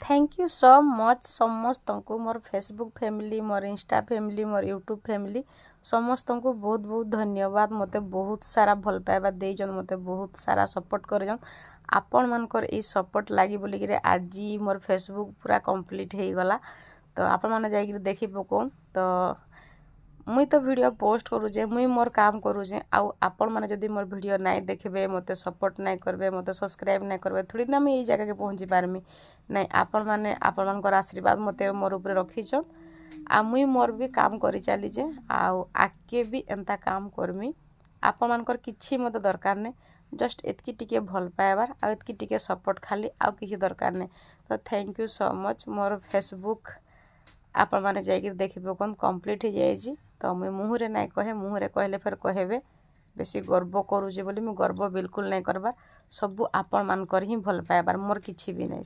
Thank you so much समस्त को मोर Facebook family मोर Insta family मोर YouTube family समस्त को बहुत बहुत धन्यवाद मते बहुत सारा भल पाइबा देजन मते बहुत सारा सपोर्ट करजन आपण मानकर ई सपोर्ट लागी बोली कि आज मोर फेसबुक पूरा कंप्लीट हो गला तो आपण माने जाई देखि पकोन तो मुई तो वीडियो पोस्ट करूचे मुई मोर काम करूचे आउ आपण माने जदी मोर वीडियो नाइ देखबे मते सपोर्ट नाइ करबे मते सब्सक्राइब नाइ करबे थोड़ी ना मैं ई जगह के पहुंची पारमी नाइ आपण माने आपण मानकर आशीर्वाद मते मोर ऊपर रखिछन आ मुई मोर भी काम करि चली जे आउ आके भी एंता काम करमी आपण मानकर किछि मते दरकार नै जस्ट एतकी टिके भल पाइबार आ एतकी टिके सपोर्ट खाली आउ किछि दरकार नै तो thank you so much more Facebook आपण माने जाई देखिबो कोन कंप्लीट हो जाई तो मुई मुहरे नाइ कहे मुहरे कहले फिर कहबे बेसी गर्व करूजे बोली मु गर्व बिल्कुल नाइ करबार सबु आपण मानकर ही भल पाइबार मोर किछि भी नै।